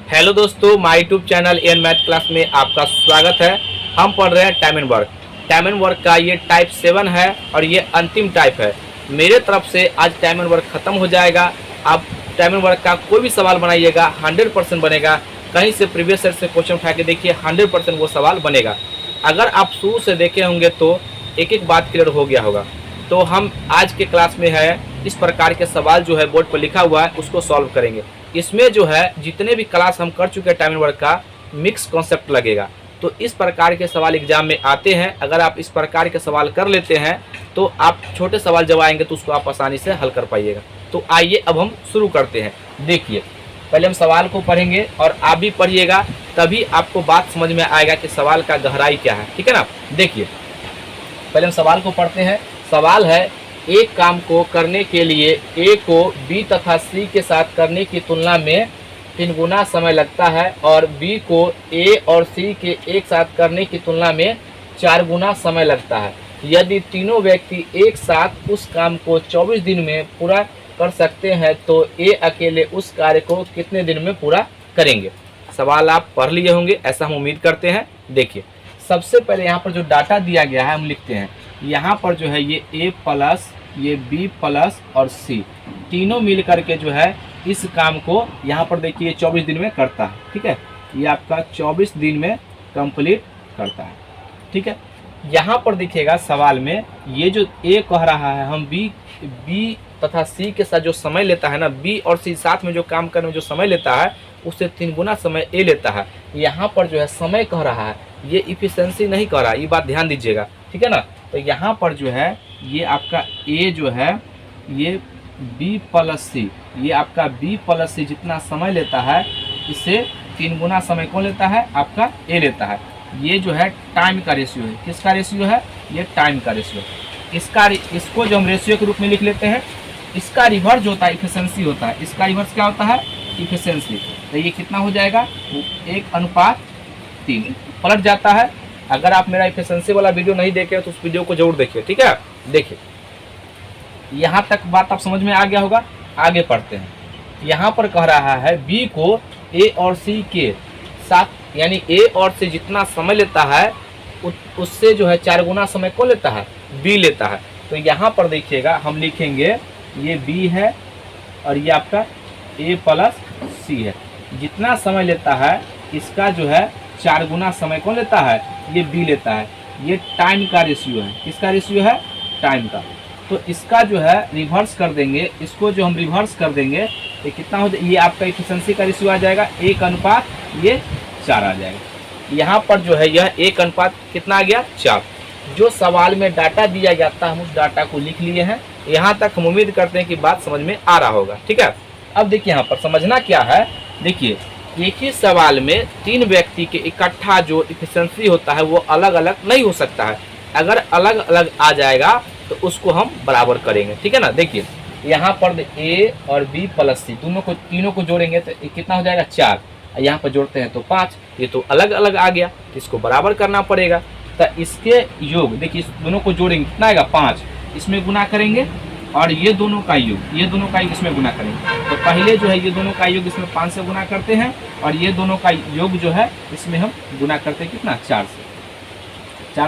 Hello दोस्तों, my YouTube channel N math class में आपका स्वागत है। हम पढ़ रहे हैं time and work. Time and work का ये टाइप 7 है और ये अंतिम टाइप है। मेरे तरफ से आज टाइम एंड वर्क खत्म हो जाएगा। आप टाइम एंड वर्क का कोई भी सवाल बनाइएगा 100% बनेगा। कहीं से प्रीवियस सेट से क्वेश्चन उठा के देखिए, 100% वो सवाल बनेगा। अगर आप शुरू से देखे होंगे तो एक एक बात क्लियर हो गया होगा। तो हम आज के क्लास में है इस प्रकार के सवाल जो है बोर्ड पर लिखा हुआ है उसको सॉल्व करेंगे। इसमें जो है जितने भी क्लास हम कर चुके हैं टाइम एंड वर्क का मिक्स कॉन्सेप्ट लगेगा। तो इस प्रकार के सवाल एग्जाम में आते हैं। अगर आप इस प्रकार के सवाल कर लेते हैं तो आप छोटे सवाल जब आएंगे तो उसको आप आसानी से हल कर पाइएगा। तो आइए अब हम शुरू करते हैं। देखिए, पहले हम सवाल को पढ़ेंगे और आप भी पढ़िएगा, तभी आपको बात समझ में आएगा कि सवाल का गहराई क्या है। ठीक है ना। देखिए, पहले हम सवाल को पढ़ते हैं। सवाल है, एक काम को करने के लिए ए को बी तथा सी के साथ करने की तुलना में 3 गुना समय लगता है और बी को ए और सी के एक साथ करने की तुलना में 4 गुना समय लगता है। यदि तीनों व्यक्ति एक साथ उस काम को 24 दिन में पूरा कर सकते हैं तो ए अकेले उस कार्य को कितने दिन में पूरा करेंगे। सवाल आप पढ़ लिए होंगे, ऐसा हम उम्मीद करते हैं। देखिए, सबसे पहले यहाँ पर जो डाटा दिया गया है हम लिखते हैं। यहाँ पर जो है ये ए प्लस ये बी प्लस और सी तीनों मिल करके जो है इस काम को यहाँ पर देखिए 24 दिन में करता है। ठीक है, ये आपका 24 दिन में कंप्लीट करता है। ठीक है, यहाँ पर दिखेगा सवाल में ये जो ए कह रहा है हम बी तथा सी के साथ जो समय लेता है ना, बी और सी साथ में जो काम करने में जो समय लेता है उससे 3 गुना समय ए लेता है। यहाँ पर जो है समय कह रहा है, ये इफिशिएंसी नहीं कह रहा है, ये बात ध्यान दीजिएगा। ठीक है ना। तो यहाँ पर जो है ये आपका ए जो है ये बी प्लस सी, ये आपका बी प्लस सी जितना समय लेता है इससे 3 गुना समय कौन लेता है, आपका ए लेता है। ये जो है टाइम का रेशियो है। किसका रेशियो है, ये टाइम का रेशियो। इसको जो हम रेशियो के रूप में लिख लेते हैं, इसका रिवर्स जो होता है इफिशिएंसी होता है। इसका रिवर्स क्या होता है, इफिशिएंसी। तो ये कितना हो जाएगा, 1:3 पलट जाता है। अगर आप मेरा इफिशिएंसी वाला वीडियो नहीं देखे तो उस वीडियो को जरूर देखिए। ठीक है। देखिए, यहाँ तक बात आप समझ में आ गया होगा। आगे पढ़ते हैं। यहाँ पर कह रहा है बी को ए और सी के साथ, यानी ए और सी जितना समय लेता है उससे जो है 4 गुना समय कौन लेता है, बी लेता है। तो यहाँ पर देखिएगा हम लिखेंगे ये बी है और ये आपका ए प्लस सी है। जितना समय लेता है इसका जो है 4 गुना समय कौन लेता है, ये बी लेता है। ये टाइम का रेशियो है। किसका रेशियो है, टाइम का। तो इसका जो है रिवर्स कर देंगे, इसको जो हम रिवर्स कर देंगे ये कितना हो जाए, ये आपका इफिशिएंसी का रेशियो आ जाएगा 1:4 आ जाएगा। यहाँ पर जो है यह 1 कितना आ गया, 4। जो सवाल में डाटा दिया गया था हम उस डाटा को लिख लिए हैं। यहाँ तक हम उम्मीद करते हैं कि बात समझ में आ रहा होगा। ठीक है। अब देखिए यहाँ पर समझना क्या है। देखिए, एक ही सवाल में 3 व्यक्ति के इकट्ठा जो इफिशिएंसी होता है वो अलग अलग नहीं हो सकता है। अगर अलग अलग आ जाएगा तो उसको हम बराबर करेंगे। ठीक है ना। देखिए, यहाँ पर ए और बी प्लस सी तीनों को जोड़ेंगे तो कितना हो जाएगा, 4। यहाँ पर जोड़ते हैं तो 5। ये तो अलग अलग आ गया, इसको बराबर करना पड़ेगा। तो इसके योग देखिए, इस दोनों को जोड़ेंगे कितना आएगा, 5। इसमें गुना करेंगे और ये दोनों का योग इसमें गुना करेंगे। तो पहले जो है ये दोनों का योग इसमें 5 से गुना करते हैं और ये दोनों का योग जो है इसमें हम गुना करते हैं कितना, 4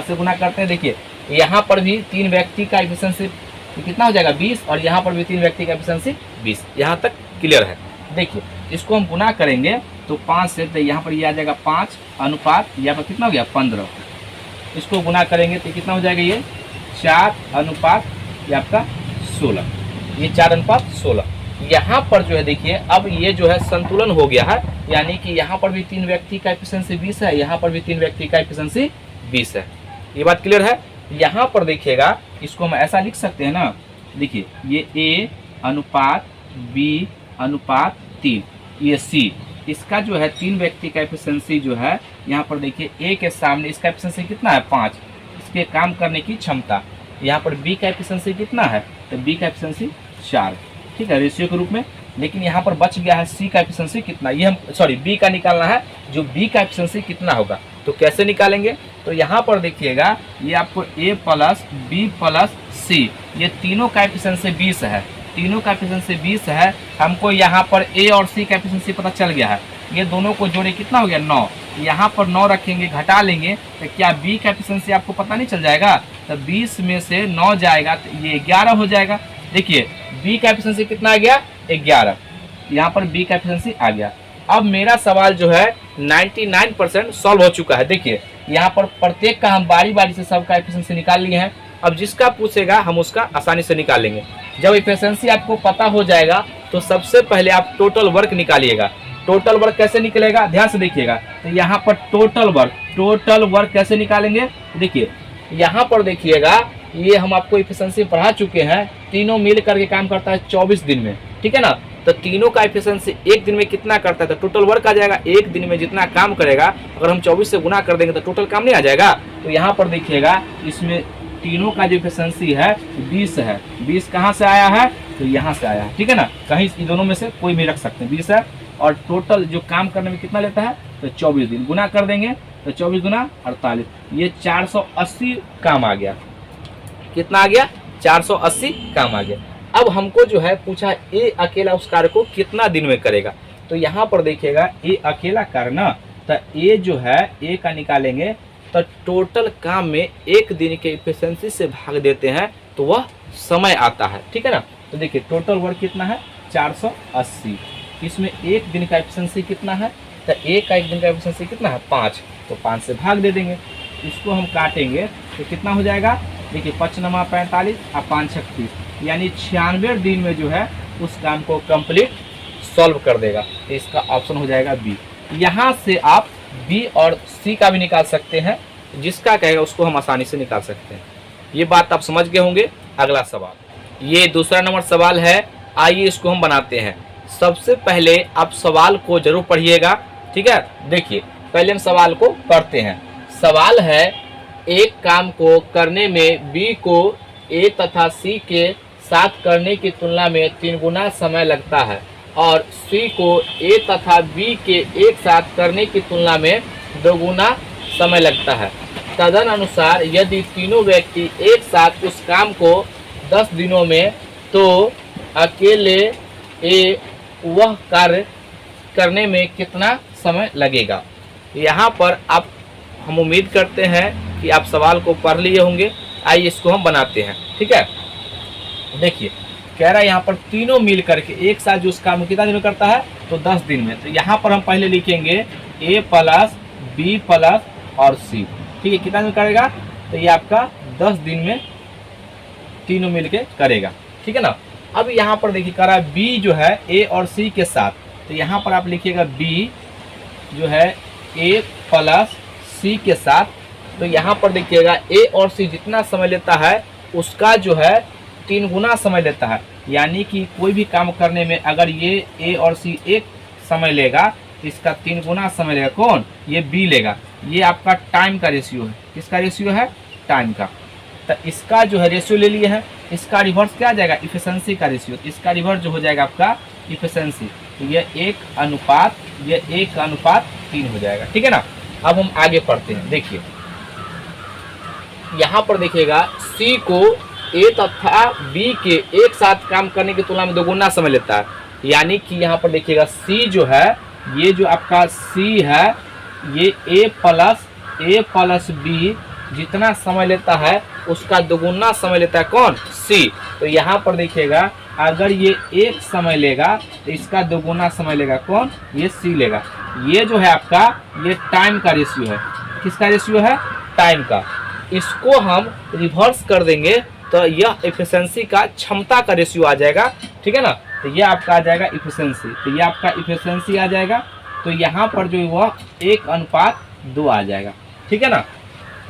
से गुना करते हैं। देखिए, यहाँ पर भी 3 व्यक्ति का एफिशिएंसी कितना हो जाएगा, 20, और यहाँ पर भी 3 व्यक्ति का एफिशिएंसी 20। यहाँ तक क्लियर है। देखिए, इसको हम गुना करेंगे तो 5 से, तो यहाँ पर ये आ जाएगा 5 अनुपात यहाँ पर कितना हो गया, 15। इसको गुना करेंगे तो कितना हो जाएगा, ये 4 अनुपात ये आपका 16। ये 4:16। यहाँ पर जो है देखिए, अब ये जो है संतुलन हो गया है, यानी कि यहाँ पर भी 3 व्यक्ति का एफिशिएंसी 20 है, यहाँ पर भी 3 व्यक्ति का एफिशिएंसी 20 है। ये बात क्लियर है। यहाँ पर देखिएगा, इसको हम ऐसा लिख सकते हैं ना। देखिए, ये ए अनुपात बी अनुपात 3, ये सी। इसका जो है 3 व्यक्ति का एफिशिएंसी जो है यहाँ पर देखिए, ए के सामने इसका एफिशिएंसी कितना है, 5, इसके काम करने की क्षमता। यहाँ पर बी का एफिशिएंसी कितना है, तो बी का एफिशिएंसी 4। ठीक है, रेशियो के रूप में। लेकिन यहाँ पर बच गया है सी का एफिशिएंसी कितना, ये हम बी का निकालना है, जो बी का एफिशिएंसी कितना होगा। तो कैसे निकालेंगे, तो यहाँ पर देखिएगा ये आपको ए प्लस बी प्लस सी, ये तीनों का एफिशिएंसी 20 है। तीनों का एफिशिएंसी 20 है। हमको यहाँ पर ए और सी का एफिशिएंसी पता चल गया है। ये दोनों को जोड़े कितना हो गया 9। यहाँ पर 9 रखेंगे, घटा लेंगे तो क्या बी का एफिशिएंसी आपको पता नहीं चल जाएगा। तो 20 में से 9 जाएगा तो ये 11 हो जाएगा। देखिए बी का एफिशिएंसी कितना आ गया 11, यहाँ पर बी का एफिशिएंसी आ गया। अब मेरा सवाल जो है 99% सॉल्व हो चुका है। देखिए यहाँ पर प्रत्येक का हम बारी बारी से सबका एफिशिएंसी निकाल लिए हैं। अब जिसका पूछेगा हम उसका आसानी से निकालेंगे। जब एफिशिएंसी आपको पता हो जाएगा तो सबसे पहले आप टोटल वर्क निकालिएगा। टोटल वर्क कैसे निकलेगा ध्यान से देखिएगा। तो यहाँ पर टोटल वर्क कैसे निकालेंगे, देखिए यहाँ पर देखिएगा, ये हम आपको एफिशिएंसी पढ़ा चुके हैं। तीनों मिल करके काम करता है 24 दिन में, ठीक है ना। तो तीनों का एफिशिएंसी एक दिन में कितना करता है, तो टोटल वर्क आ जाएगा। एक दिन में जितना काम करेगा अगर हम 24 से गुना कर देंगे तो टोटल काम नहीं आ जाएगा। तो यहाँ पर देखिएगा इसमें तीनों का जो एफिशिएंसी है 20 है। 20 कहाँ से आया है, तो यहाँ से आया है, ठीक है ना। कहीं इन दोनों में से कोई भी रख सकते हैं, 20 है। और टोटल जो काम करने में कितना लेता है, तो 24 दिन। गुना कर देंगे तो 24 गुना 48, ये 480 काम आ गया। कितना आ गया, 480 काम आ गया। अब हमको जो है पूछा ए अकेला उस कार्य को कितना दिन में करेगा। तो यहाँ पर देखिएगा ए अकेला कार्य ना, तो ए जो है ए का निकालेंगे तो टोटल काम में एक दिन के एफिशिएंसी से भाग देते हैं तो वह समय आता है, ठीक है ना। तो देखिए टोटल वर्क कितना है 480, इसमें एक दिन का एफिशिएंसी कितना है, तो एक दिन का एफिशिएंसी कितना है 5, तो 5 से भाग दे देंगे। इसको हम काटेंगे तो कितना हो जाएगा, देखिए 5 9 45 और 5 36, यानी 96 दिन में जो है उस काम को कंप्लीट सॉल्व कर देगा। तो इसका ऑप्शन हो जाएगा बी। यहाँ से आप बी और सी का भी निकाल सकते हैं, जिसका कहेगा उसको हम आसानी से निकाल सकते हैं। ये बात आप समझ गए होंगे। अगला सवाल, ये दूसरा नंबर सवाल है। आइए इसको हम बनाते हैं। सबसे पहले आप सवाल को जरूर पढ़िएगा, ठीक है। देखिए पहले हम सवाल को पढ़ते हैं। सवाल है, एक काम को करने में बी को ए तथा सी के साथ करने की तुलना में 3 गुना समय लगता है और सी को ए तथा बी के एक साथ करने की तुलना में 2 गुना समय लगता है। तदनुसार यदि तीनों व्यक्ति एक साथ उस काम को 10 दिनों में, तो अकेले ए वह कार्य करने में कितना समय लगेगा। यहाँ पर हम उम्मीद करते हैं कि आप सवाल को पढ़ लिए होंगे। आइए इसको हम बनाते हैं, ठीक है। देखिए कह रहा है यहाँ पर तीनों मिल करके एक साथ जो उस काम कितना दिन में करता है, तो 10 दिन में। तो यहाँ पर हम पहले लिखेंगे ए प्लस बी प्लस और सी, ठीक है। कितना दिन करेगा, तो ये आपका 10 दिन में तीनों मिल के करेगा, ठीक है ना। अब यहाँ पर देखिए कह रहा है बी जो है ए और सी के साथ, तो यहाँ पर आप लिखिएगा बी जो है ए प्लस सी के साथ। तो यहाँ पर देखिएगा ए और सी जितना समय लेता है उसका जो है 3 गुना समय लेता है। यानी कि कोई भी काम करने में अगर ये ए और सी एक समय लेगा तो इसका 3 गुना समय लेगा कौन, ये बी लेगा। ये आपका टाइम का रेशियो है। किसका रेशियो है, टाइम का। तो इसका जो है रेशियो ले लिए हैं, इसका रिवर्स क्या आ जाएगा, इफिशिएंसी का रेशियो। इसका रिवर्स जो हो जाएगा आपका इफिशिएंसी। तो ये 1:3 हो जाएगा, ठीक है ना। अब हम आगे पढ़ते हैं। देखिए यहाँ पर देखिएगा सी को ए तथा बी के एक साथ काम करने की तुलना में 2 गुना समय लेता है। यानी कि यहाँ पर देखिएगा सी जो है, ये जो आपका सी है, ये ए प्लस बी जितना समय लेता है उसका 2 गुना समय लेता है कौन, सी। तो यहाँ पर देखिएगा अगर ये एक समय लेगा तो इसका 2 गुना समय लेगा कौन, ये सी लेगा। ये जो है आपका ये टाइम का रेशियो है। किसका रेशियो है, टाइम का। इसको हम रिवर्स कर देंगे तो यह एफिशिएंसी का क्षमता का रेशियो आ जाएगा, ठीक है ना। तो ये आपका आ जाएगा एफिशिएंसी। तो ये आपका एफिशिएंसी आ जाएगा। तो यहाँ पर जो वह 1:2 आ जाएगा, ठीक है ना।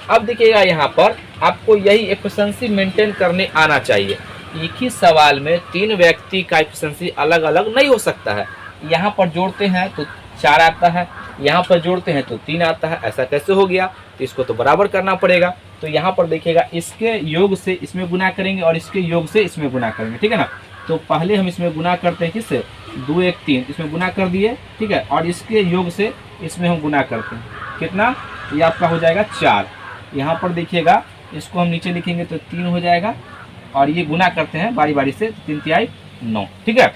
अब देखिएगा यहाँ पर आपको यही एफिशिएंसी मेंटेन करने आना चाहिए। एक ही सवाल में 3 व्यक्ति का एफिशिएंसी अलग अलग नहीं हो सकता है। यहाँ पर जोड़ते हैं तो 4 आता है, यहाँ पर जोड़ते हैं तो 3 आता है। ऐसा कैसे हो गया, तो इसको तो बराबर करना पड़ेगा। तो यहाँ पर देखिएगा इसके योग से इसमें गुना करेंगे और इसके योग से इसमें गुना करेंगे, ठीक है ना। तो पहले हम इसमें गुना करते हैं, किससे, 2 1 3 इसमें गुना कर दिए, ठीक है। और इसके योग से इसमें हम गुना करते हैं, कितना, ये आपका हो जाएगा 4। यहाँ पर देखिएगा इसको हम नीचे लिखेंगे तो 3 हो जाएगा। और ये गुना करते हैं बारी बारी से, 3 3 9, ठीक है।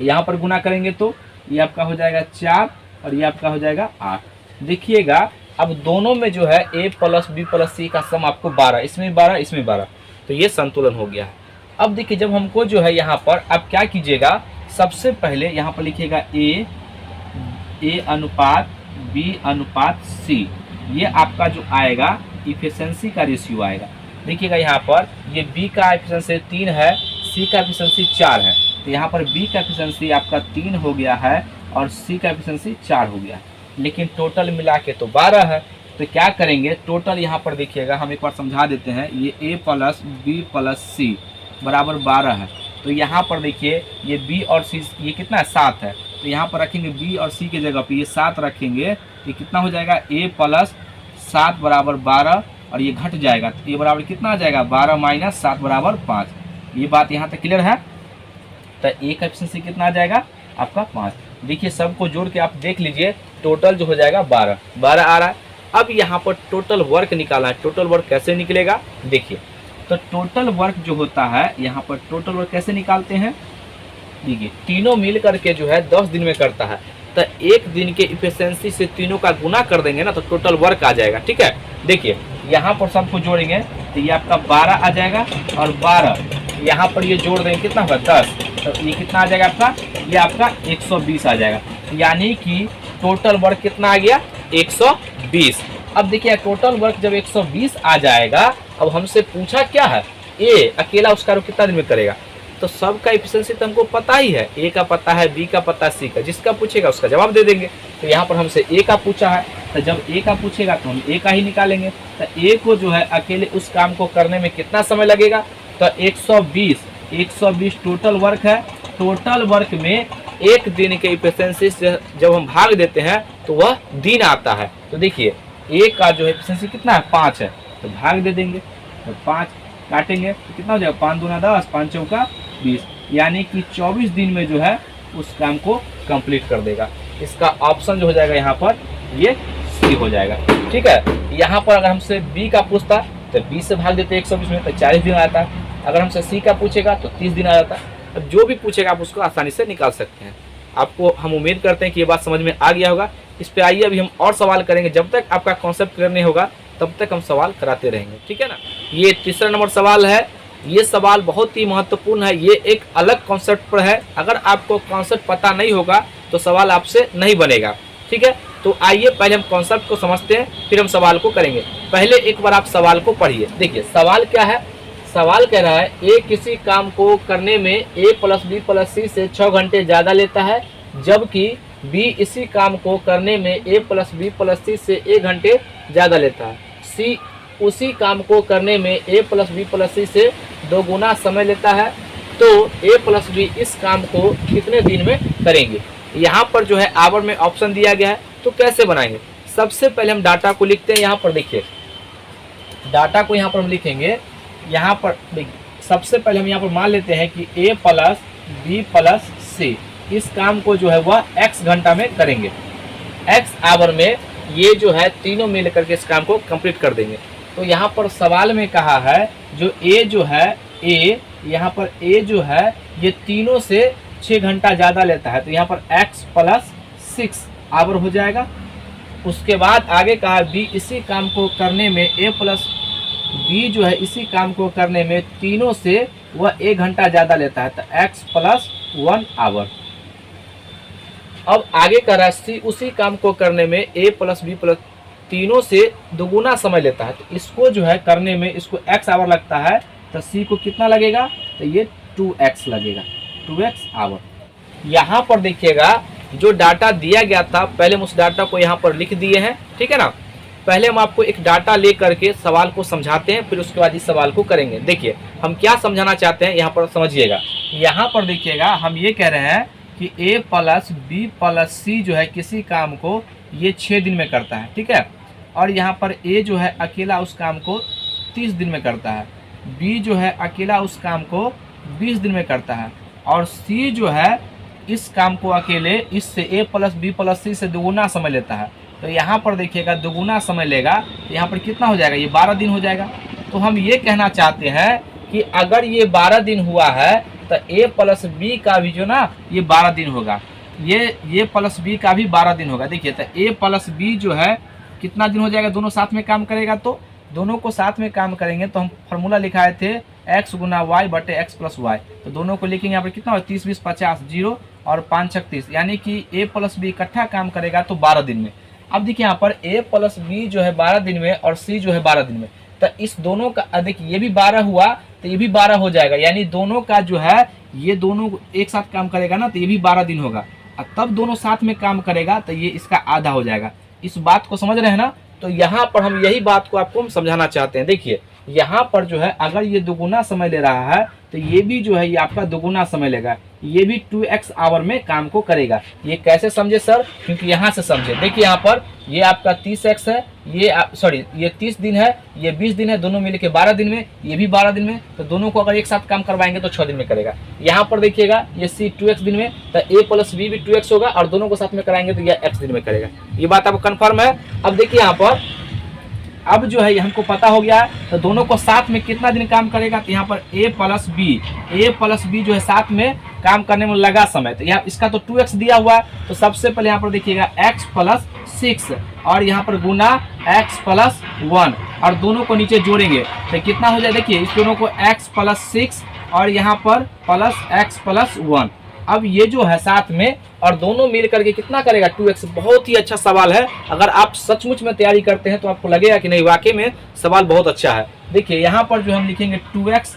यहाँ पर गुना करेंगे तो ये आपका हो जाएगा 4 और ये आपका हो जाएगा 8। देखिएगा अब दोनों में जो है a प्लस बी प्लस सी का सम आपको 12, इसमें 12 इसमें 12, तो ये संतुलन हो गया है। अब देखिए जब हमको जो है यहाँ पर आप क्या कीजिएगा, सबसे पहले यहाँ पर लिखिएगा a अनुपात b अनुपात c, ये आपका जो आएगा इफिशिएंसी का रेशियो आएगा। देखिएगा यहाँ पर ये b का एफिशिएंसी 3 है, c का एफिशिएंसी 4 है, तो यहाँ पर b का एफिशिएंसी आपका 3 हो गया है और c का एफिशिएंसी 4 हो गया है, लेकिन टोटल मिला के तो 12 है। तो क्या करेंगे, टोटल यहाँ पर देखिएगा हम एक बार समझा देते हैं, ये a प्लस बी प्लस सी बराबर 12 है, तो यहाँ पर देखिए ये b और c ये कितना है 7 है, तो यहाँ पर रखेंगे b और c की जगह पे ये 7 रखेंगे, ये कितना हो जाएगा a प्लस 7 बराबर 12 और ये घट जाएगा, तो ये बराबर कितना आ जाएगा 12 माइनस 7 बराबर 5। ये बात यहाँ तक क्लियर है। तो a का एफिशिएंसी कितना आ जाएगा आपका 5। देखिए सबको जोड़ के आप देख लीजिए, टोटल जो हो जाएगा 12 आ रहा है। अब यहाँ पर टोटल वर्क निकालना है। टोटल वर्क कैसे निकलेगा देखिए, तो टोटल वर्क जो होता है यहाँ पर टोटल वर्क कैसे निकालते हैं, देखिए तीनों मिल करके जो है 10 दिन में करता है, तो एक दिन के इफिशिएंसी से तीनों का गुना कर देंगे ना तो टोटल वर्क आ जाएगा। ठीक है, देखिए यहाँ पर सबको जोड़ेंगे तो ये आपका 12 आ जाएगा और 12 यहाँ पर ये जोड़ देंगे कितना होगा 10, तो ये कितना आ जाएगा आपका, ये आपका 120 आ जाएगा, यानी कि टोटल वर्क कितना आ गया 120। अब देखिए टोटल वर्क जब 120 आ जाएगा, अब हमसे पूछा क्या है ए अकेला उसका कितना दिन में करेगा, तो सबका एफिशिएंसी तो हमको पता ही है, ए का पता है, बी का पता है, सी का, जिसका पूछेगा उसका जवाब दे देंगे। तो यहाँ पर हमसे ए का पूछा है, तो जब ए का पूछेगा तो हम ए का ही निकालेंगे। तो ए को जो है अकेले उस काम को करने में कितना समय लगेगा, तो 120 टोटल वर्क है। टोटल वर्क में एक दिन के इफिशिएंसी से जब हम भाग देते हैं तो वह दिन आता है। तो देखिए ए का जो है इफिशिएंसी कितना है 5 है, तो भाग दे देंगे, तो 5 काटेंगे तो कितना हो जाएगा 5 दूना 10, 5 चौका 20, यानी कि 24 दिन में जो है उस काम को कंप्लीट कर देगा। इसका ऑप्शन जो हो जाएगा यहाँ पर ये सी हो जाएगा। ठीक है, यहाँ पर अगर हमसे बी का पूछता तो 20 से भाग देते 120 में तो 40 दिन आता है। अगर हमसे सी का पूछेगा तो 30 दिन आ जाता है। अब जो भी पूछेगा आप उसको आसानी से निकाल सकते हैं। आपको हम उम्मीद करते हैं कि ये बात समझ में आ गया होगा। इस पे आइए अभी हम और सवाल करेंगे, जब तक आपका कॉन्सेप्ट क्लियर नहीं होगा तब तक हम सवाल कराते रहेंगे। ठीक है ना। ये तीसरा नंबर सवाल है। ये सवाल बहुत ही महत्वपूर्ण है, ये एक अलग कॉन्सेप्ट पर है। अगर आपको कॉन्सेप्ट पता नहीं होगा तो सवाल आपसे नहीं बनेगा। ठीक है, तो आइए पहले हम कॉन्सेप्ट को समझते हैं, फिर हम सवाल को करेंगे। पहले एक बार आप सवाल को पढ़िए। देखिए सवाल क्या है, सवाल कह रहा है ए किसी काम को करने में ए प्लस बी प्लस सी से 6 घंटे ज़्यादा लेता है, जबकि बी इसी काम को करने में ए प्लस बी प्लस सी से 1 घंटे ज़्यादा लेता है। सी उसी काम को करने में ए प्लस बी प्लस सी से 2 गुना समय लेता है, तो ए प्लस बी इस काम को कितने दिन में करेंगे। यहाँ पर जो है आवर में ऑप्शन दिया गया है, तो कैसे बनाएंगे। सबसे पहले हम डाटा को लिखते हैं। यहाँ पर देखिए डाटा को यहाँ पर हम लिखेंगे। यहाँ पर देखिए सबसे पहले हम यहाँ पर मान लेते हैं कि ए प्लस बी प्लस सी इस काम को जो है वह x घंटा में करेंगे। x आवर में ये जो है तीनों मिल करके इस काम को कंप्लीट कर देंगे। तो यहाँ पर सवाल में कहा है जो ए जो है ए, यहाँ पर ए जो है ये तीनों से 6 घंटा ज़्यादा लेता है, तो यहाँ पर x प्लस 6 आवर हो जाएगा। उसके बाद आगे कहा बी इसी काम को करने में ए प्लस बी जो है इसी काम को करने में तीनों से वह 1 घंटा ज़्यादा लेता है, तो x प्लस 1 आवर। अब आगे कह रहा है सी उसी काम को करने में ए प्लस बी प्लस तीनों से 2 गुना समय लेता है, तो इसको जो है करने में इसको x आवर लगता है, तो सी को कितना लगेगा, तो ये 2x लगेगा, 2x आवर। यहाँ पर देखिएगा जो डाटा दिया गया था पहले हम उस डाटा को यहाँ पर लिख दिए हैं। ठीक है ना। पहले हम आपको एक डाटा ले करके सवाल को समझाते हैं, फिर उसके बाद इस सवाल को करेंगे। देखिए हम क्या समझाना चाहते हैं यहाँ पर समझिएगा। यहाँ पर देखिएगा हम ये कह रहे हैं कि ए प्लस बी प्लस सी जो है किसी काम को ये 6 दिन में करता है। ठीक है, और यहाँ पर ए जो है अकेला उस काम को 30 दिन में करता है, बी जो है अकेला उस काम को 20 दिन में करता है, और सी जो है इस काम को अकेले इससे ए प्लस बी प्लस सी से 2 गुना समय लेता है। तो यहाँ पर देखिएगा 2 गुना समय लेगा, तो यहाँ पर कितना हो जाएगा, ये 12 दिन हो जाएगा। तो हम ये कहना चाहते हैं कि अगर ये 12 दिन हुआ है तो ए प्लस बी का भी जो ना ये 12 दिन होगा, ये प्लस बी का भी 12 दिन होगा। देखिए तो ए प्लस बी जो है कितना दिन हो जाएगा, दोनों साथ में काम करेगा, तो दोनों को साथ में काम करेंगे तो हम फॉर्मूला लिखाए थे x गुना वाई बटे एक्स प्लस वाई, तो दोनों को लिखेंगे यहाँ पर कितना हो, 30 20 50 0 और 5 6 30, यानी कि ए प्लस बी इकट्ठा काम करेगा तो 12 दिन में। अब देखिए यहाँ पर ए प्लस बी जो है 12 दिन में और सी जो है 12 दिन में, तो इस दोनों का देखिए ये भी 12 हुआ तो ये भी 12 हो जाएगा, यानी दोनों का जो है ये दोनों एक साथ काम करेगा ना तो ये भी 12 दिन होगा, और तब दोनों साथ में काम करेगा तो ये इसका आधा हो जाएगा। इस बात को समझ रहे हैं ना। तो यहाँ पर हम यही बात को आपको समझाना चाहते हैं। देखिए यहाँ पर जो है अगर ये दुगुना समय ले रहा है तो ये भी जो है ये आपका दुगुना समय लेगा, ये भी 2x आवर में काम को करेगा। ये कैसे समझे सर, क्योंकि यहाँ से समझे। देखिए यहाँ पर ये आपका 30x है, ये 30 दिन है, ये 20 दिन है, दोनों मिलके 12 दिन में, ये भी 12 दिन में, तो दोनों को अगर एक साथ काम करवाएंगे तो 6 दिन में करेगा। यहाँ पर देखिएगा ये c 2x दिन में, तो a प्लस b भी 2x होगा और दोनों को साथ में कराएंगे तो यह x दिन में करेगा। ये बात आपको कन्फर्म है। अब देखिए यहाँ पर अब जो है हमको पता हो गया है तो दोनों को साथ में कितना दिन काम करेगा, तो यहाँ पर a प्लस बी जो है साथ में काम करने में लगा समय, तो यहाँ इसका तो 2x दिया हुआ है, तो सबसे पहले यहाँ पर देखिएगा x प्लस 6 और यहाँ पर गुना x प्लस 1 और दोनों को नीचे जोड़ेंगे तो कितना हो जाए, देखिए इस दोनों को x प्लस 6 और यहाँ पर प्लस x प्लस 1। अब ये जो है साथ में और दोनों मिल करके कितना करेगा 2x। बहुत ही अच्छा सवाल है, अगर आप सचमुच में तैयारी करते हैं तो आपको लगेगा कि नहीं वाकई में सवाल बहुत अच्छा है। देखिए यहाँ पर जो हम लिखेंगे 2x,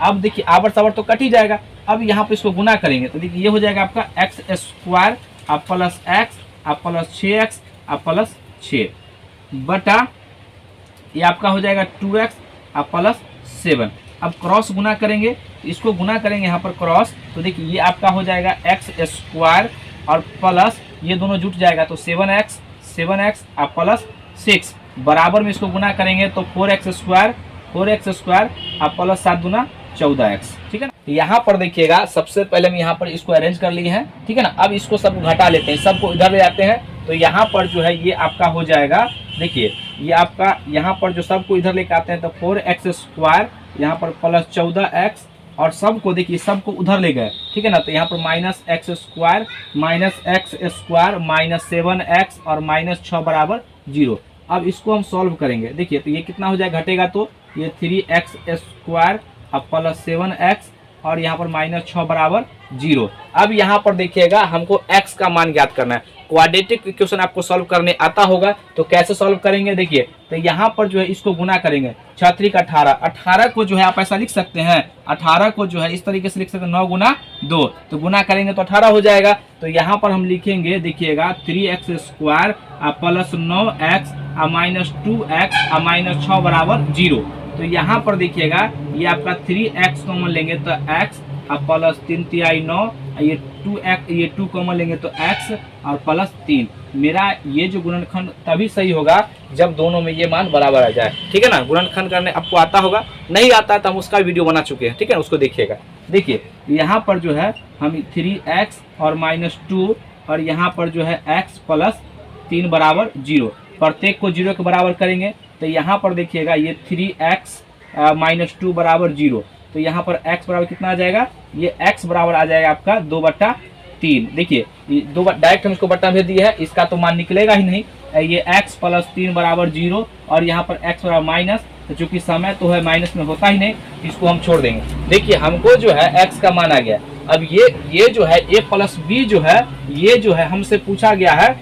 अब देखिए आवर सवर तो कट ही जाएगा, अब यहाँ पर इसको गुना करेंगे तो देखिए ये हो जाएगा आपका एक्स स्क्वायर अब प्लस एक्स अब प्लस 6x अब प्लस 6 बटा ये आपका हो जाएगा 2x अब प्लस 7। अब क्रॉस गुना करेंगे, इसको गुना करेंगे यहाँ पर क्रॉस, तो देखिए ये आपका हो जाएगा एक्स स्क्वायर और प्लस ये दोनों जुट जाएगा तो 7x और प्लस 6 बराबर में इसको गुना करेंगे तो 4x स्क्वायर और प्लस 7 दूना 14x। ठीक है ना। यहाँ पर देखिएगा सबसे पहले हम यहाँ पर इसको अरेंज कर लिए हैं, ठीक है ना। अब इसको सब घटा लेते हैं, सबको इधर ले जाते हैं तो यहाँ पर जो है ये आपका हो जाएगा, देखिए ये आपका यहाँ पर जो सबको इधर लेके आते हैं तो 4x स्क्वायर यहाँ पर प्लस 14x और सबको देखिए सबको उधर ले गए, ठीक है ना। तो यहाँ पर minus x square minus 7x और माइनस 6 बराबर 0। अब इसको हम सॉल्व करेंगे, देखिए तो ये कितना हो जाएगा, घटेगा तो ये 3x स्क्वायर अब प्लस 7x और यहाँ पर माइनस 6 बराबर 0। अब यहाँ पर देखिएगा हमको x का मान ज्ञात करना है। क्वाड्रेटिक इक्वेशन आपको सॉल्व करने आता होगा तो कैसे सॉल्व करेंगे, देखिए तो यहाँ पर जो है इसको गुना करेंगे 6 3 18 को जो है आप ऐसा लिख सकते हैं, 18 को जो है इस तरीके से लिख सकते हैं 9 गुना 2, तो गुना करेंगे तो 18 हो जाएगा। तो यहाँ पर हम लिखेंगे देखिएगा 3x square plus 9x minus 2x minus 6 बराबर 0। तो यहाँ पर देखिएगा ये आपका 3x कॉमन लेंगे तो x अब प्लस 3 3 9, ये 2x ये 2 कॉमन लेंगे तो x और प्लस 3। मेरा ये जो गुणनखंड तभी सही होगा जब दोनों में ये मान बराबर आ जाए, ठीक है ना। गुणनखंड करने आपको आता होगा, नहीं आता तो हम उसका वीडियो बना चुके हैं, ठीक है ना, उसको देखिएगा। देखिए यहाँ पर जो है हम 3x और माइनस 2 और यहाँ पर जो है x प्लस 3 बराबर 0, प्रत्येक को 0 के बराबर करेंगे तो यहाँ पर देखिएगा ये 3x माइनस 2 बराबर 0, तो यहाँ पर x बराबर कितना आ जाएगा, ये x बराबर आ जाएगा आपका 2/3। देखिए डायरेक्ट हम इसको बट्टा भेज दिया है, इसका तो मान निकलेगा ही नहीं। ये x प्लस 3 बराबर 0 और यहाँ पर x बराबर माइनस, तो चूंकि समय तो है माइनस में होता ही नहीं, इसको हम छोड़ देंगे। देखिए हमको जो है x का मान आ गया। अब ये जो है a प्लस बी जो है ये जो है हमसे पूछा गया है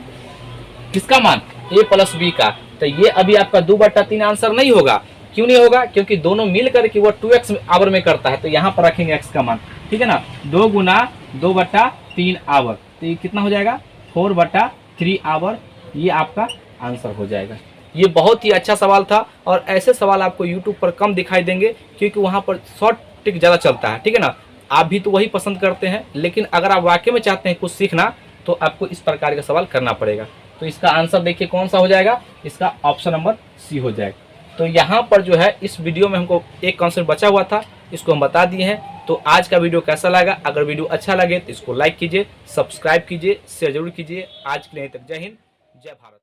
किसका मान, a प्लस बी का। तो ये अभी आपका 2/3 आंसर नहीं होगा। क्यों नहीं होगा, क्योंकि दोनों मिल करके वो 2x आवर में करता है, तो यहाँ पर रखेंगे x का मान, ठीक है ना। 2 गुना 2/3 आवर, तो ये कितना हो जाएगा 4/3 आवर, ये आपका आंसर हो जाएगा। ये बहुत ही अच्छा सवाल था और ऐसे सवाल आपको यूट्यूब पर कम दिखाई देंगे क्योंकि वहाँ पर शॉर्ट ट्रिक ज़्यादा चलता है, ठीक है ना। आप भी तो वही पसंद करते हैं, लेकिन अगर आप वाकई में चाहते हैं कुछ सीखना तो आपको इस प्रकार का सवाल करना पड़ेगा। तो इसका आंसर देखिए कौन सा हो जाएगा, इसका ऑप्शन नंबर सी हो जाएगा। तो यहाँ पर जो है इस वीडियो में हमको एक कॉन्सेप्ट बचा हुआ था, इसको हम बता दिए हैं। तो आज का वीडियो कैसा लगा, अगर वीडियो अच्छा लगे तो इसको लाइक कीजिए, सब्सक्राइब कीजिए, शेयर जरूर कीजिए। आज के लिए तक जय हिंद, जय भारत।